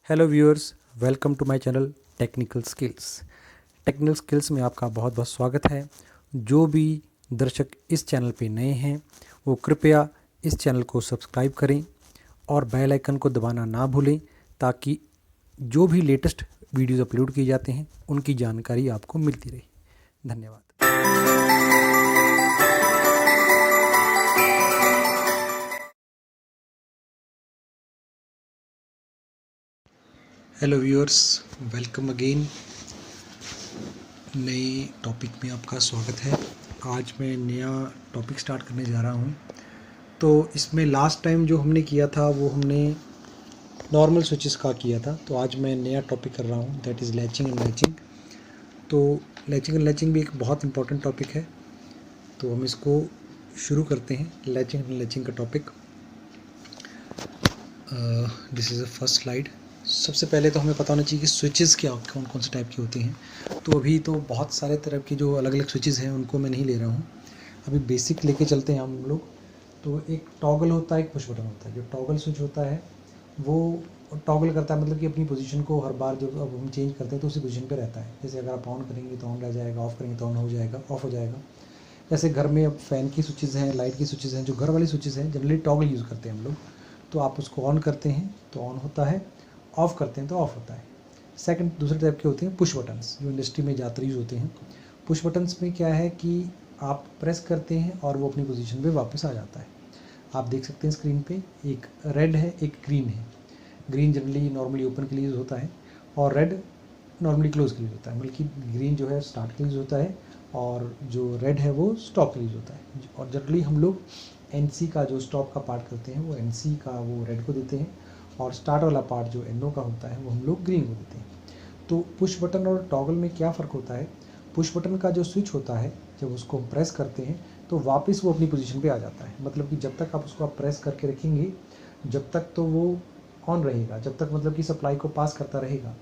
Hello viewers, welcome to my channel technical skills. Technical skills में आपका बहुत बहुत स्वागत है। जो भी दर्शक इस चैनल पे नए हैं वो कृपया इस चैनल को सब्सक्राइब करें और बेल आइकन को दबाना ना भूलें ताकि जो भी लेटेस्ट वीडियोस अपलोड किए जाते हैं उनकी जानकारी आपको मिलती रहे। धन्यवाद। Hello viewers, welcome again. नए टॉपिक में आपका स्वागत है। आज मैं नया टॉपिक स्टार्ट करने जा रहा हूँ। तो इसमें लास्ट टाइम जो हमने किया था वो हमने नॉर्मल स्विचेस का किया था। तो आज मैं नया टॉपिक कर रहा हूँ, that is latching and latching. तो लैचिंग एंड लैचिंग भी एक बहुत इंपॉर्टेंट टॉपिक है, तो हम इसको शुरू करते हैं। लैचिंग एंड लैचिंग का topic, this is the first slide. सबसे पहले तो हमें पता होना चाहिए कि स्विचेस क्या कौन कौन से टाइप की होती हैं। तो अभी तो बहुत सारे तरह की जो अलग अलग स्विचेस हैं उनको मैं नहीं ले रहा हूँ, अभी बेसिक लेके चलते हैं हम लोग। तो एक टॉगल होता है, एक पुश बटन होता है। जो टॉगल स्विच होता है वो टॉगल करता है, मतलब कि अपनी पोजीशन को हर बार जब अब हम चेंज करते हैं तो उसी पोजीशन पे रहता है। जैसे अगर आप ऑन करेंगे तो ऑन रह जाएगा, ऑफ़ करेंगे तो ऑन हो जाएगा, ऑफ़ हो जाएगा। जैसे घर में अब फ़ैन की स्विचेज़ हैं, लाइट की स्विचेज़ हैं, जो घर वाली स्विचेज़ हैं जनरली टॉगल यूज़ करते हैं हम लोग। तो आप उसको ऑन करते हैं तो ऑन होता है, ऑफ़ करते हैं तो ऑफ़ होता है। सेकंड दूसरे टाइप के होते हैं पुश बटन्स, जो इंडस्ट्री में ज़्यादातर यूज़ होते हैं। पुश बटन्स में क्या है कि आप प्रेस करते हैं और वो अपनी पोजीशन पे वापस आ जाता है। आप देख सकते हैं स्क्रीन पे, एक रेड है, एक ग्रीन है। ग्रीन जनरली नॉर्मली ओपन के लिए यूज़ होता है और रेड नॉर्मली क्लोज के लिए होता है। बल्कि ग्रीन जो है स्टार्ट के लिए यूज़ होता है और जो रेड है वो स्टॉप के लिए यूज़ होता है। और जनरली हम लोग एनसी का जो स्टॉप का पार्ट करते हैं वो एनसी का वो रेड को देते हैं, और स्टार्ट वाला पार्ट जो एनओ का होता है वो हम लोग ग्रीन को देते हैं। तो पुश बटन और टॉगल में क्या फ़र्क होता है? पुश बटन का जो स्विच होता है जब उसको हम प्रेस करते हैं तो वापस वो अपनी पोजीशन पे आ जाता है। मतलब कि जब तक आप उसको आप प्रेस करके रखेंगे जब तक तो वो ऑन रहेगा, जब तक मतलब कि सप्लाई को पास करता रहेगा।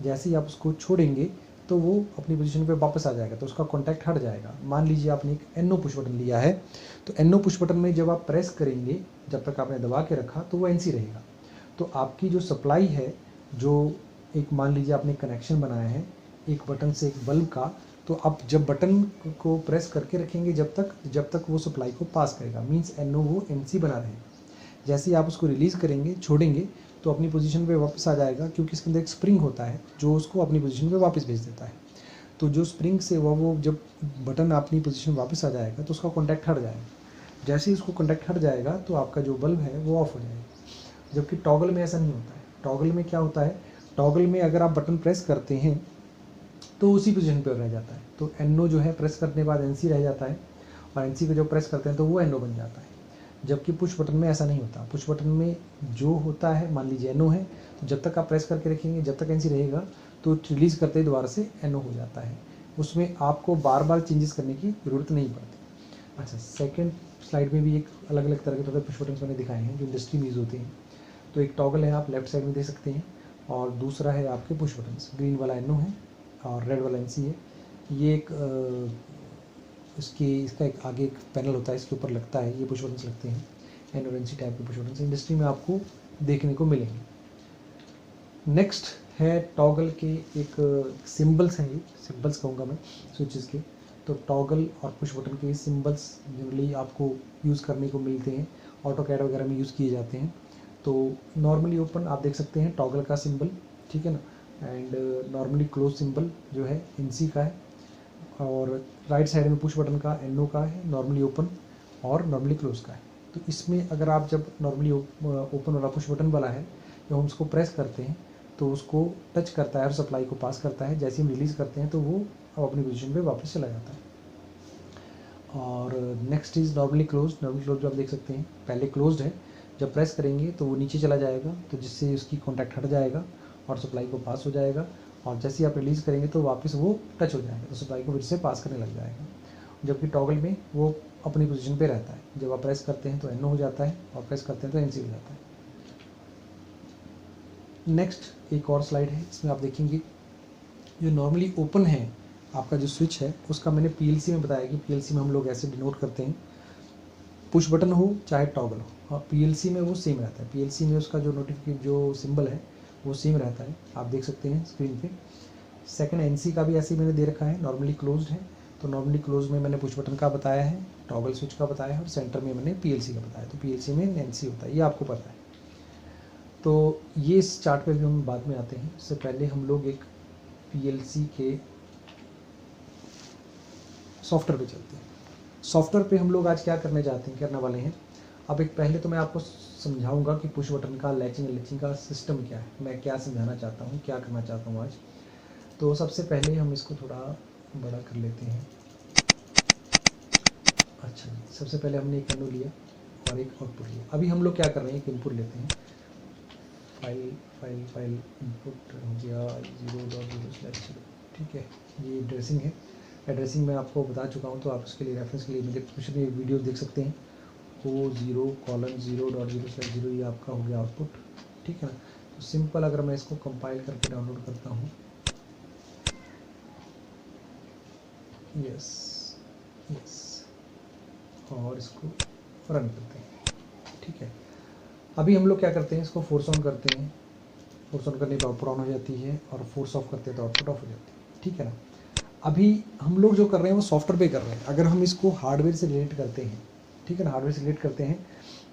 जैसे ही आप उसको छोड़ेंगे तो वो अपनी पोजीशन पे वापस आ जाएगा, तो उसका कॉन्टैक्ट हट जाएगा। मान लीजिए आपने एक एनओ पुश बटन लिया है, तो एनओ पुश बटन में जब आप प्रेस करेंगे जब तक आपने दबा के रखा तो वो एनसी रहेगा। तो आपकी जो सप्लाई है, जो एक मान लीजिए आपने कनेक्शन बनाया है एक बटन से एक बल्ब का, तो आप जब बटन को प्रेस करके रखेंगे जब तक वो सप्लाई को पास करेगा, मींस एनओ वो एनसी बना रहेगा। जैसे ही आप उसको रिलीज़ करेंगे, छोड़ेंगे, तो अपनी पोजीशन पे वापस आ जाएगा, क्योंकि इसके अंदर एक स्प्रिंग होता है जो उसको अपनी पोजीशन पे वापस भेज देता है। तो जो स्प्रिंग से वो जब बटन अपनी पोजीशन वापस आ जाएगा तो उसका कॉन्टैक्ट हट जाएगा। जैसे ही उसको कॉन्टैक्ट हट जाएगा तो आपका जो बल्ब है वो ऑफ हो जाएगा। जबकि टॉगल में ऐसा नहीं होता है। टॉगल में क्या होता है, टॉगल में अगर आप बटन प्रेस करते हैं तो उसी पोजीशन पर रह जाता है। तो एनओ जो है प्रेस करने के बाद एनसी रह जाता है, और एनसी को जब प्रेस करते हैं तो वो एनओ बन जाता है। जबकि पुश बटन में ऐसा नहीं होता। पुश बटन में जो होता है, मान लीजिए एनओ है, तो जब तक आप प्रेस करके रखेंगे जब तक एनसी रहेगा, तो रिलीज़ करते ही दोबारा से एनओ हो जाता है। उसमें आपको बार बार चेंजेस करने की ज़रूरत नहीं पड़ती। अच्छा, सेकंड स्लाइड में भी एक अलग अलग तरह के थोड़े पुश बटन मैंने दिखाए हैं जो इंडस्ट्री में यूज़ होते हैं। तो एक टॉगल है, आप लेफ्ट साइड में देख सकते हैं, और दूसरा है आपके पुश बटन्स। ग्रीन वाला एनओ है और रेड वाला एनसी है। ये एक इसका एक आगे एक पैनल होता है, इसके ऊपर लगता है, ये पुश बटन्स लगते हैं। एनओएनसी टाइप के पुश बटन्स इंडस्ट्री में आपको देखने को मिलेंगे। नेक्स्ट है टॉगल के एक सिंबल्स हैं, ये सिंबल्स कहूँगा मैं स्विचेस के। तो टॉगल और पुश बटन के सिंबल्स जनरली आपको यूज़ करने को मिलते हैं, ऑटोकैड वगैरह में यूज़ किए जाते हैं। तो नॉर्मली ओपन आप देख सकते हैं टॉगल का सिंबल, ठीक है ना, एंड नॉर्मली क्लोज सिंबल जो है एनसी का है, और राइट साइड में पुश बटन का एनओ का है, नॉर्मली ओपन और नॉर्मली क्लोज का है। तो इसमें अगर आप जब नॉर्मली ओपन वाला पुश बटन वाला है, जब हम उसको प्रेस करते हैं तो उसको टच करता है और सप्लाई को पास करता है। जैसे हम रिलीज़ करते हैं तो वो अब अपनी पोजीशन पे वापस चला जाता है। और next is normally close. Normally close आप देख सकते हैं पहले क्लोज्ड है, जब प्रेस करेंगे तो वो नीचे चला जाएगा, तो जिससे उसकी कॉन्टैक्ट हट जाएगा और सप्लाई को पास हो जाएगा। और जैसे ही आप रिलीज़ करेंगे तो वापस वो टच हो जाएगा, तो सप्लाई को फिर से पास करने लग जाएगा। जबकि टॉगल में वो अपनी पोजीशन पे रहता है, जब आप प्रेस करते हैं तो एनओ हो जाता है और प्रेस करते हैं तो एनसी हो जाता है। नेक्स्ट एक और स्लाइड है, इसमें आप देखेंगे जो नॉर्मली ओपन है आपका जो स्विच है उसका मैंने पीएलसी में बताया कि पीएलसी में हम लोग ऐसे डिनोट करते हैं, पुश बटन हो चाहे टॉगल हो। हाँ, पीएलसी में वो सेम रहता है। पीएलसी में उसका जो नोटिफिकेशन जो सिंबल है वो सेम रहता है, आप देख सकते हैं स्क्रीन पे। सेकंड एनसी का भी ऐसे ही मैंने दे रखा है, नॉर्मली क्लोज्ड है, तो नॉर्मली क्लोज में मैंने पुश बटन का बताया है, टॉगल स्विच का बताया है, और सेंटर में मैंने पीएलसी का बताया, तो पीएलसी में एनसी होता है, ये आपको पता है। तो ये इस चार्ट पे भी हम बाद में आते हैं, इससे पहले हम लोग एक पीएलसी के सॉफ्टवेयर पे चलते हैं। सॉफ्टवेयर पे हम लोग आज क्या करने वाले हैं। अब एक पहले तो मैं आपको समझाऊंगा कि पुश बटन का लैचिंग का सिस्टम क्या है, मैं क्या समझाना चाहता हूँ, क्या करना चाहता हूँ आज। तो सबसे पहले हम इसको थोड़ा बड़ा कर लेते हैं। अच्छा जी, सबसे पहले हमने एक मेनू लिया और एक आउटपुट लिया। अभी हम लोग क्या कर रहे हैं, एक इनपुट लेते हैं, फाइल इनपुट हो गया 0.0/0, ठीक है। ये एड्रेसिंग है, एड्रेसिंग मैं आपको बता चुका हूँ, तो आप उसके लिए रेफरेंस के लिए मेरे कुछ भी वीडियो देख सकते हैं। O0:0.0/0 ये आपका हो गया आउटपुट, ठीक है ना। तो सिंपल अगर मैं इसको कंपाइल करके डाउनलोड करता हूँ, यस, और इसको रन करते हैं, ठीक है। अभी हम लोग क्या करते हैं, इसको फोर्स ऑन करते हैं, फोर्स ऑन करने पर आउटपुट ऑन हो जाती है, और फोर्स ऑफ करते हैं तो आउटपुट ऑफ हो जाती है, ठीक है ना। अभी हम लोग जो कर रहे हैं वो सॉफ्टवेयर पे कर रहे हैं। अगर हम इसको हार्डवेयर से रिलेट करते हैं, ठीक है ना, हार्डवेयर से रिलेट करते हैं,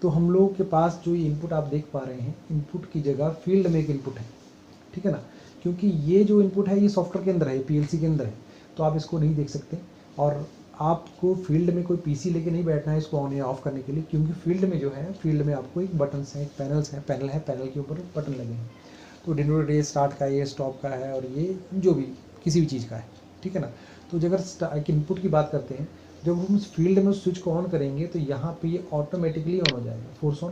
तो हम लोग के पास जो इनपुट आप देख पा रहे हैं, इनपुट की जगह फील्ड में एक इनपुट है, ठीक है ना। क्योंकि ये जो इनपुट है ये सॉफ्टवेयर के अंदर है, पीएलसी के अंदर है, तो आप इसको नहीं देख सकते। और आपको फील्ड में कोई पीसी लेके नहीं बैठना है इसको ऑन या ऑफ करने के लिए, क्योंकि फील्ड में जो है, फील्ड में आपको एक बटन है, एक पैनल है, पैनल के ऊपर बटन लगे हैं। तो डिनोट ये स्टार्ट का है, ये स्टॉप का है, और ये जो भी किसी भी चीज़ का है, ठीक है ना। तो अगर एक इनपुट की बात करते हैं, जब हम उस फील्ड में उस स्विच को ऑन करेंगे तो यहाँ पे ये ऑटोमेटिकली ऑन हो जाएगा, फोर्स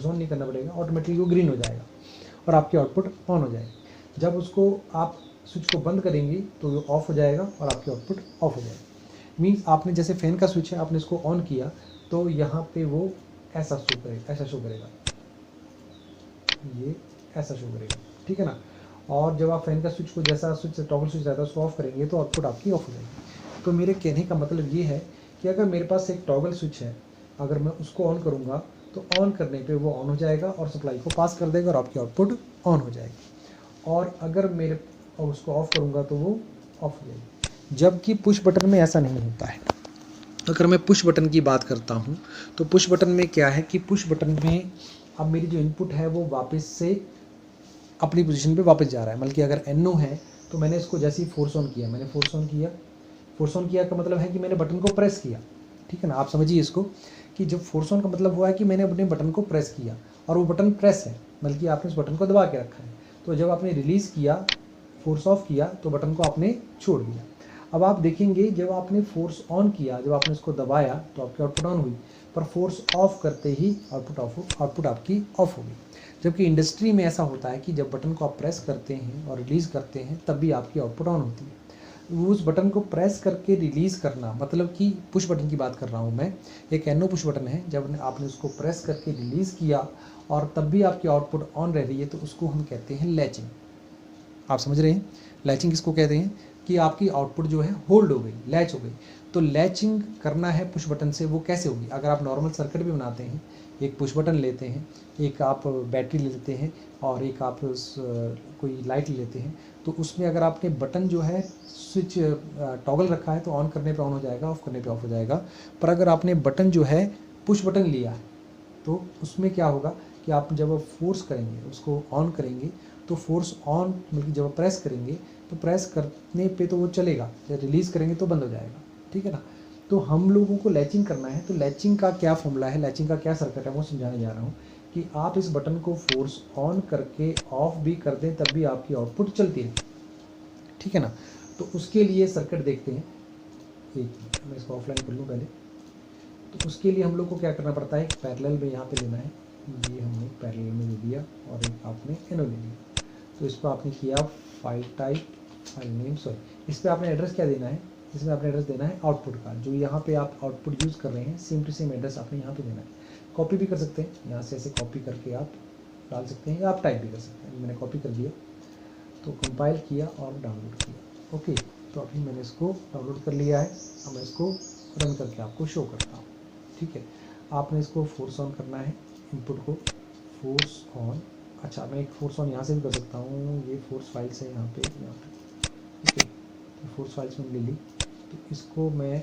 ऑन नहीं करना पड़ेगा, ऑटोमेटिकली वो ग्रीन हो जाएगा और आपकी आउटपुट ऑन हो जाएगी। जब उसको आप स्विच को बंद करेंगे तो वो ऑफ हो जाएगा और आपकी आउटपुट ऑफ हो जाएगी। मीन्स आपने जैसे फ़ैन का स्विच है, आपने इसको ऑन किया तो यहाँ पे वो ऐसा शो करेगा, ये ऐसा शो करेगा, ठीक है ना। और जब आप फैन का स्विच को, जैसा स्विच टॉगल स्विच रहता है उसको ऑफ करेंगे तो आउटपुट आपकी ऑफ हो जाएगी। तो मेरे कहने का मतलब ये है कि अगर मेरे पास एक टॉगल स्विच है, अगर मैं उसको ऑन करूँगा तो ऑन करने पे वो ऑन हो जाएगा और सप्लाई को पास कर देगा और आपकी आउटपुट ऑन हो जाएगी। और अगर उसको ऑफ करूँगा तो वो ऑफ हो जाएगी। जबकि पुश बटन में ऐसा नहीं होता है। अगर मैं पुश बटन की बात करता हूँ तो पुश बटन में क्या है कि पुश बटन में अब मेरी जो इनपुट है वो वापस से अपनी पोजीशन पे वापस जा रहा है। बल्कि अगर NO है तो मैंने इसको जैसे ही फोर्स ऑन किया का मतलब है कि मैंने बटन को प्रेस किया, ठीक है ना। आप समझिए इसको कि जब फोर्स ऑन का मतलब हुआ है कि मैंने अपने बटन को प्रेस किया, और वो बटन प्रेस है, बल्कि आपने उस बटन को दबा के रखा है। तो जब आपने रिलीज़ किया, फोर्स ऑफ किया, तो बटन को आपने छोड़ दिया। अब आप देखेंगे जब आपने फोर्स ऑन किया, जब आपने इसको दबाया तो आपकी आउटपुट ऑन हुई, पर फोर्स ऑफ करते ही आउटपुट आपकी ऑफ हो गई। जबकि इंडस्ट्री में ऐसा होता है कि जब बटन को आप प्रेस करते हैं और रिलीज़ करते हैं तब भी आपकी आउटपुट ऑन होती है। उस बटन को प्रेस करके रिलीज़ करना, मतलब कि पुश बटन की बात कर रहा हूँ मैं, एक NO पुश बटन है, जब आपने उसको प्रेस करके रिलीज़ किया और तब भी आपकी आउटपुट ऑन रह रही है तो उसको हम कहते हैं लैचिंग। आप समझ रहे हैं लैचिंग किसको कहते हैं, कि आपकी आउटपुट जो है होल्ड हो गई, लैच हो गई। तो लैचिंग करना है पुश बटन से, वो कैसे होगी। अगर आप नॉर्मल सर्किट भी बनाते हैं, एक पुश बटन लेते हैं, एक आप बैटरी ले लेते हैं और एक आप कोई लाइट ले लेते हैं, तो उसमें अगर आपने बटन जो है स्विच टॉगल रखा है तो ऑन करने पे ऑन हो जाएगा, ऑफ करने पे ऑफ हो जाएगा। पर अगर आपने बटन जो है पुश बटन लिया है तो उसमें क्या होगा कि आप जब फोर्स करेंगे, उसको ऑन करेंगे, तो फोर्स ऑन मतलब जब प्रेस करेंगे तो प्रेस करने पे तो वो चलेगा, जब रिलीज़ करेंगे तो बंद हो जाएगा, ठीक है ना। तो हम लोगों को लैचिंग करना है, तो लैचिंग का क्या फॉर्मूला है, लैचिंग का क्या सर्किट है, वो समझाने जा रहा हूँ कि आप इस बटन को फोर्स ऑन करके ऑफ भी कर दें तब भी आपकी आउटपुट चलती है, ठीक है ना। तो उसके लिए सर्किट देखते हैं। एक मिनट, मैं इसको ऑफलाइन कर लूँ पहले। तो उसके लिए हम लोग को क्या करना पड़ता है, एक पैरेलल में यहाँ पे लेना है, ये हमने पैरेलल में ले दिया और एक आपने NO ले लिया। तो इस पर आपने किया फाइल टाइप, फाइल नेम, इस पर आपने एड्रेस क्या देना है, इसमें आपने एड्रेस देना है आउटपुट का, जो यहाँ पे आप आउटपुट यूज़ कर रहे हैं सेम टू सेम एड्रेस आपने यहाँ पे देना है। कॉपी भी कर सकते हैं, यहाँ से ऐसे कॉपी करके आप डाल सकते हैं या आप टाइप भी कर सकते हैं। मैंने कॉपी कर दिया, तो कंपाइल किया और डाउनलोड किया। ओके, तो अभी मैंने इसको डाउनलोड कर लिया है। अब मैं इसको रन करके आपको शो करता हूँ, ठीक है। आपने इसको फोर्स ऑन करना है, इनपुट को फोर्स ऑन, अच्छा, मैं एक फोर्स ऑन यहाँ से भी कर सकता हूँ, ये फोर्स फाइल्स है यहाँ पे ओके, तो फोर्स फाइल्स मैंने ले ली। तो इसको मैं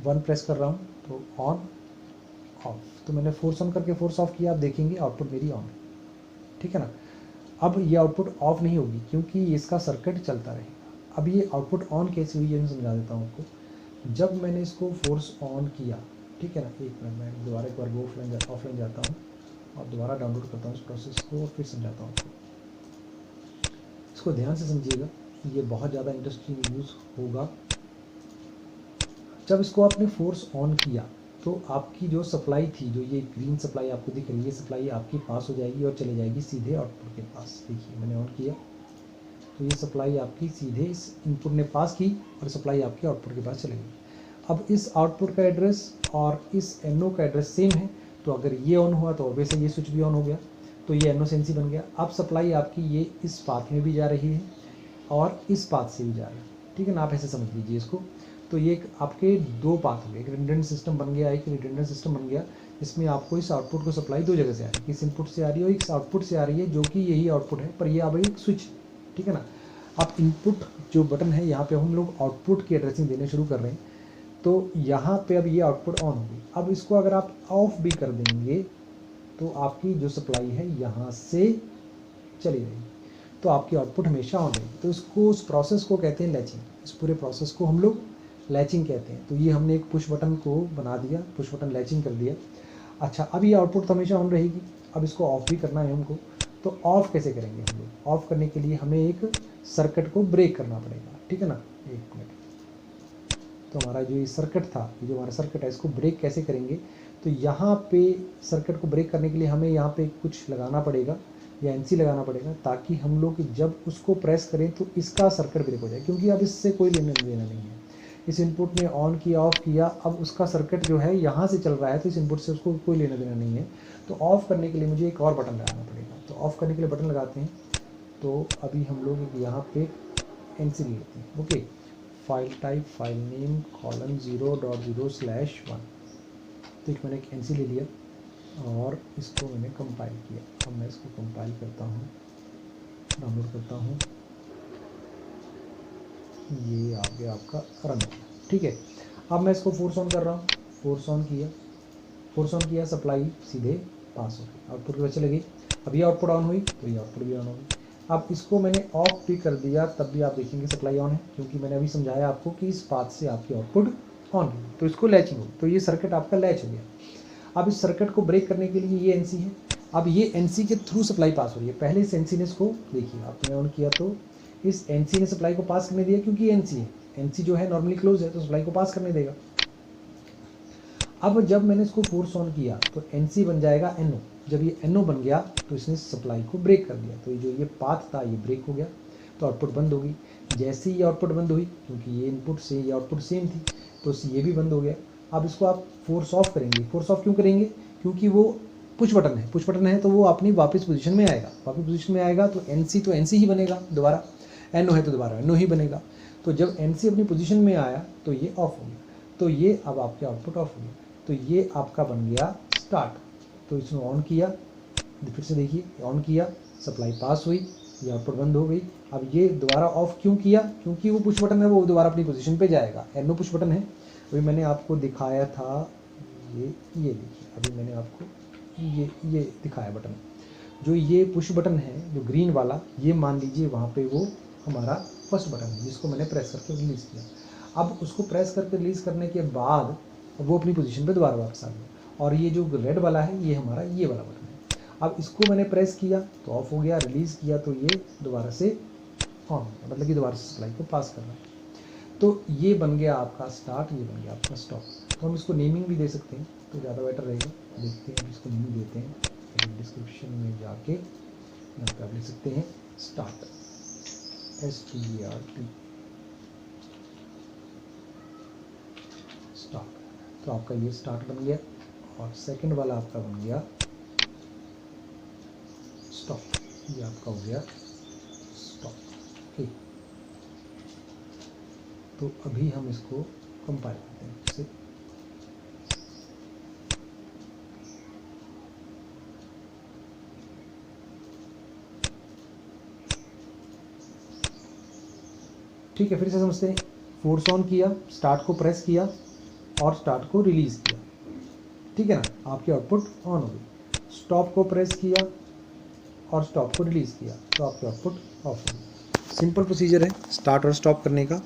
1 प्रेस कर रहा हूँ तो ऑन ऑफ, तो मैंने फोर्स ऑन करके फोर्स ऑफ किया, आप देखेंगे आउटपुट मेरी ऑन है, ठीक है ना। अब ये आउटपुट ऑफ नहीं होगी क्योंकि इसका सर्किट चलता रहेगा। अब ये आउटपुट ऑन कैसे हुई ये मैं समझा देता हूँ आपको। जब मैंने इसको फोर्स ऑन किया, ठीक है ना, एक मिनट मैं दोबारा एक बार वो ऑफलाइन जाता हूँ और दोबारा डाउनलोड करता हूँ इस प्रोसेस को और फिर समझाता हूँ आपको। इसको ध्यान से समझिएगा, ये बहुत ज़्यादा इंटरेस्टिंग यूज़ होगा। जब इसको आपने फोर्स ऑन किया तो आपकी जो सप्लाई थी, जो ये ग्रीन सप्लाई आपको दिख रही है, सप्लाई आपकी पास हो जाएगी और चले जाएगी सीधे आउटपुट के पास। देखिए मैंने ऑन किया तो ये सप्लाई आपकी सीधे इस इनपुट ने पास की और सप्लाई आपके आउटपुट के पास चली गई। अब इस आउटपुट का एड्रेस और इस NO का एड्रेस सेम है, तो अगर ये ऑन हुआ तो ऑब्वियसली ये स्विच भी ऑन हो गया, तो ये NO से NC बन गया। अब सप्लाई आपकी ये इस पाथ में भी जा रही है और इस पाथ से भी जा रही है, ठीक है ना, आप ऐसे समझ लीजिए इसको। तो ये एक आपके दो पाथ हो गए, एक रिडंडेंट सिस्टम बन गया, एक रिडंडेंट सिस्टम बन गया। इसमें आपको इस आउटपुट को सप्लाई दो जगह से आ रही है, इस इनपुट से आ रही है और इस आउटपुट से आ रही है, जो कि यही आउटपुट है, पर ये अब एक स्विच, ठीक है ना। अब इनपुट जो बटन है यहाँ पे हम लोग आउटपुट की एड्रेसिंग देने शुरू कर रहे हैं, तो यहाँ पे अब ये आउटपुट ऑन होगी। अब इसको अगर आप ऑफ भी कर देंगे तो आपकी जो सप्लाई है यहाँ से चली रहेगी, तो आपकी आउटपुट हमेशा ऑन रहेगी। तो इसको, उस प्रोसेस को कहते हैं लैचिंग, इस पूरे प्रोसेस को हम लोग लैचिंग कहते हैं। तो ये हमने एक पुश बटन को बना दिया, पुश बटन लैचिंग कर दिया। अच्छा, अब ये आउटपुट हमेशा ऑन रहेगी। अब इसको ऑफ भी करना है हमको, तो ऑफ कैसे करेंगे हम लोग? ऑफ करने के लिए हमें एक सर्किट को ब्रेक करना पड़ेगा, ठीक है ना। एक मिनट, तो हमारा जो ये सर्किट था, ये जो हमारा सर्किट है, इसको ब्रेक कैसे करेंगे? तो यहाँ पे सर्किट को ब्रेक करने के लिए हमें यहाँ पे कुछ लगाना पड़ेगा या NC लगाना पड़ेगा, ताकि हम लोग जब उसको प्रेस करें तो इसका सर्किट ब्रेक हो जाए, क्योंकि अब इससे कोई लेना देना नहीं है। इस इनपुट ने ऑन किया, ऑफ किया, अब उसका सर्किट जो है यहाँ से चल रहा है, तो इस इनपुट से उसको कोई लेना देना नहीं है। तो ऑफ़ करने के लिए मुझे एक और बटन लगाना पड़ेगा, तो ऑफ़ करने के लिए बटन लगाते हैं। तो अभी हम लोग यहाँ पे NC लेते हैं, okay. File type, file name, :0.0/1। तो एक मैंने एक NC ले लिया और इसको मैंने कंपाइल किया। अब मैं इसको कंपाइल करता हूँ, डाउनलोड करता हूँ, ये आ गया आपका रन, ठीक है। अब मैं इसको फोर्स ऑन कर रहा हूँ, फोर्स ऑन किया, सप्लाई सीधे पास हो गई, आउटपुट की वजह चली गई। अब ये आउटपुट ऑन हुई तो ये आउटपुट भी ऑन होगी। अब इसको मैंने ऑफ भी कर दिया, तब भी आप देखेंगे सप्लाई ऑन है, क्योंकि मैंने अभी समझाया आपको कि इस पाथ से आपकी आउटपुट ऑन है, तो इसको लैचिंग हो, तो ये सर्किट आपका लैच हो गया। अब इस सर्किट को ब्रेक करने के लिए ये NC है, अब ये NC के थ्रू सप्लाई पास हो रही है। पहले इस NC ने इसको, देखिए आपने ऑन किया तो इस NC ने सप्लाई को पास करने दिया, क्योंकि NC है, NC जो है नॉर्मली क्लोज है, तो सप्लाई को पास करने देगा। अब जब मैंने इसको फोर्स ऑन किया तो NC बन जाएगा NO। जब ये NO बन गया तो इसने सप्लाई को ब्रेक कर दिया, तो ये जो ये पाथ था ये ब्रेक हो गया, तो आउटपुट बंद होगी। जैसे ही आउटपुट बंद हुई, क्योंकि ये इनपुट से ये आउटपुट सेम थी, तो ये भी बंद हो गया। अब इसको आप फोर्स ऑफ करेंगे। फोर्स ऑफ क्यों करेंगे? क्योंकि वो पुश बटन है, तो वो अपनी वापस पोजीशन में आएगा, तो NC ही बनेगा दोबारा, NO है तो दोबारा NO ही बनेगा। तो जब NC अपनी पोजीशन में आया तो ये ऑफ हो गया, तो ये अब आपके आउटपुट ऑफ हो गया, तो ये आपका बन गया स्टार्ट। तो इसने ऑन किया, फिर से देखिए, ऑन किया, सप्लाई पास हुई, ये आउटपुट बंद हो गई। अब ये दोबारा ऑफ क्यों किया? क्योंकि वो पुश बटन है, वो दोबारा अपनी पोजीशन पे जाएगा। NO पुश बटन है, अभी मैंने आपको दिखाया था, ये देखिए, अभी मैंने आपको ये दिखाया बटन, जो ये पुश बटन है जो ग्रीन वाला, ये मान लीजिए वहाँ पे वो हमारा फर्स्ट बटन है, जिसको मैंने प्रेस करके रिलीज़ किया। अब उसको प्रेस करके रिलीज़ करने के बाद वो अपनी पोजीशन पे दोबारा वापस आ गया, और ये जो रेड वाला है ये हमारा ये वाला बटन है। अब इसको मैंने प्रेस किया तो ऑफ हो गया, रिलीज़ किया तो ये दोबारा से ऑन हो गया, मतलब कि दोबारा से सप्लाई को पास कर रहा है। तो ये बन गया आपका स्टार्ट, ये बन गया आपका स्टॉप। तो हम इसको नेमिंग भी दे सकते हैं, तो ज़्यादा बेटर रहेगा। देखते हैं, इसको नेमिंग देते हैं, डिस्क्रिप्शन में जाके यहाँ पे आप लिख सकते हैं स्टार्ट, START, स्टार्ट। तो आपका ये स्टार्ट बन गया, और सेकंड वाला आपका बन गया स्टॉप, ये आपका हो गया स्टॉप, ओके। तो अभी हम इसको कंपाइल करते हैं इससे। ठीक है, फिर से समझते हैं। फोर्स ऑन किया, स्टार्ट को प्रेस किया और स्टार्ट को रिलीज़ किया, ठीक है ना, आपकी आउटपुट ऑन हो गई। स्टॉप को प्रेस किया और स्टॉप को रिलीज़ किया तो आपकी आउटपुट ऑफ हो गई। सिंपल प्रोसीजर है स्टार्ट और स्टॉप करने का।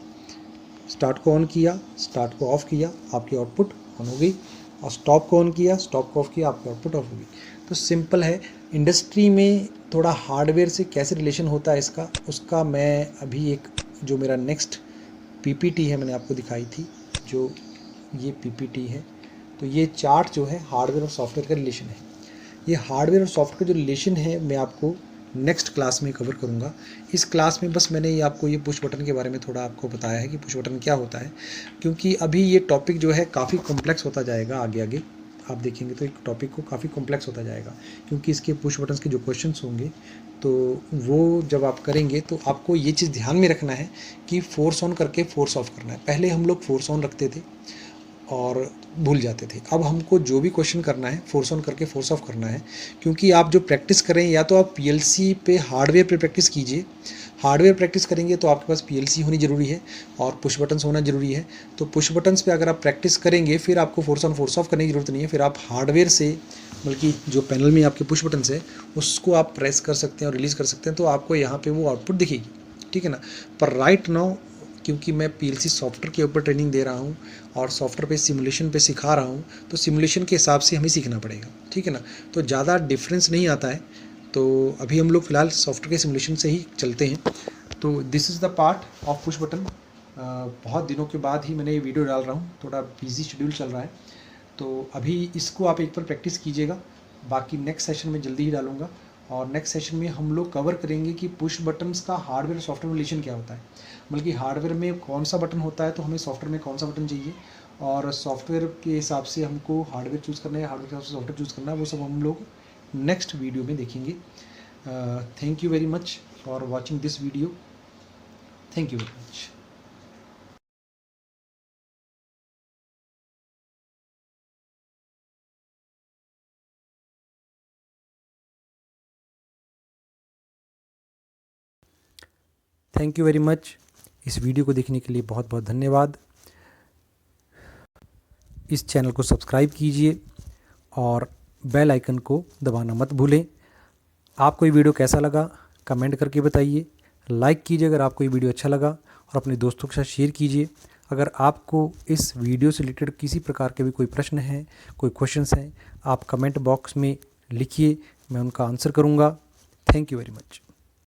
स्टार्ट को ऑन किया, स्टार्ट को ऑफ किया, आपकी आउटपुट ऑन हो गई, और स्टॉप को ऑन किया, स्टॉप को ऑफ किया, आपकी आउटपुट ऑफ हो गई। तो सिंपल है। इंडस्ट्री में थोड़ा हार्डवेयर से कैसे रिलेशन होता है इसका, उसका मैं अभी एक जो मेरा नेक्स्ट पीपीटी है मैंने आपको दिखाई थी, जो ये पीपीटी है, तो ये चार्ट जो है हार्डवेयर और सॉफ्टवेयर का रिलेशन है। ये हार्डवेयर और सॉफ्टवेयर का जो रिलेशन है मैं आपको नेक्स्ट क्लास में कवर करूँगा। इस क्लास में बस मैंने ये आपको ये पुश बटन के बारे में थोड़ा आपको बताया है कि पुश बटन क्या होता है, क्योंकि अभी ये टॉपिक जो है काफ़ी कॉम्प्लेक्स होता जाएगा। आगे आगे आप देखेंगे तो एक टॉपिक को काफ़ी कॉम्प्लेक्स होता जाएगा, क्योंकि इसके पुश बटन्स के जो क्वेश्चंस होंगे तो वो जब आप करेंगे तो आपको ये चीज़ ध्यान में रखना है कि फोर्स ऑन करके फोर्स ऑफ करना है। पहले हम लोग फोर्स ऑन रखते थे और भूल जाते थे। अब हमको जो भी क्वेश्चन करना है फोर्स ऑन करके फोर्स ऑफ करना है, क्योंकि आप जो प्रैक्टिस करें या तो आप पीएलसी पे हार्डवेयर पे प्रैक्टिस कीजिए। हार्डवेयर प्रैक्टिस करेंगे तो आपके पास पीएलसी होनी ज़रूरी है और पुश बटन्स होना ज़रूरी है। तो पुश बटन्स पे अगर आप प्रैक्टिस करेंगे फिर आपको फोर्स ऑन फोर्स ऑफ करने की ज़रूरत नहीं है। फिर आप हार्डवेयर से, बल्कि जो पैनल में आपके पुश बटन्स है उसको आप प्रेस कर सकते हैं और रिलीज़ कर सकते हैं, तो आपको यहाँ पर वो आउटपुट दिखेगी, ठीक है ना। पर राइट नाउ क्योंकि मैं पीएलसी सॉफ्टवेयर के ऊपर ट्रेनिंग दे रहा हूँ और सॉफ्टवेयर पे सिमुलेशन पे सिखा रहा हूँ, तो सिमुलेशन के हिसाब से हमें सीखना पड़ेगा, ठीक है ना। तो ज़्यादा डिफरेंस नहीं आता है। तो अभी हम लोग फ़िलहाल सॉफ्टवेयर के सिमुलेशन से ही चलते हैं। तो this is the part of push button. बहुत दिनों के बाद ही मैंने ये वीडियो डाल रहा हूँ, थोड़ा बिजी शेड्यूल चल रहा है, तो अभी इसको आप एक बार प्रैक्टिस कीजिएगा। बाकी नेक्स्ट सेशन में जल्दी ही डालूंगा, और नेक्स्ट सेशन में हम लोग कवर करेंगे कि पुश बटन्स का हार्डवेयर और सॉफ्टवेयर रिलेशन क्या होता है, बल्कि हार्डवेयर में कौन सा बटन होता है तो हमें सॉफ्टवेयर में कौन सा बटन चाहिए, और सॉफ्टवेयर के हिसाब से हमको हार्डवेयर चूज़ करना है, हार्डवेयर के हिसाब से सॉफ्टवेयर चूज़ करना है, वो सब हम लोग नेक्स्ट वीडियो में देखेंगे। Thank you very much for watching this video. Thank you very much. Thank you very much. इस वीडियो को देखने के लिए बहुत बहुत धन्यवाद। इस चैनल को सब्सक्राइब कीजिए और बेल आइकन को दबाना मत भूलें। आपको ये वीडियो कैसा लगा कमेंट करके बताइए। लाइक कीजिए अगर आपको ये वीडियो अच्छा लगा, और अपने दोस्तों के साथ शेयर कीजिए। अगर आपको इस वीडियो से रिलेटेड किसी प्रकार के भी कोई प्रश्न हैं, कोई क्वेश्चंस हैं, आप कमेंट बॉक्स में लिखिए, मैं उनका आंसर करूँगा। Thank you very much.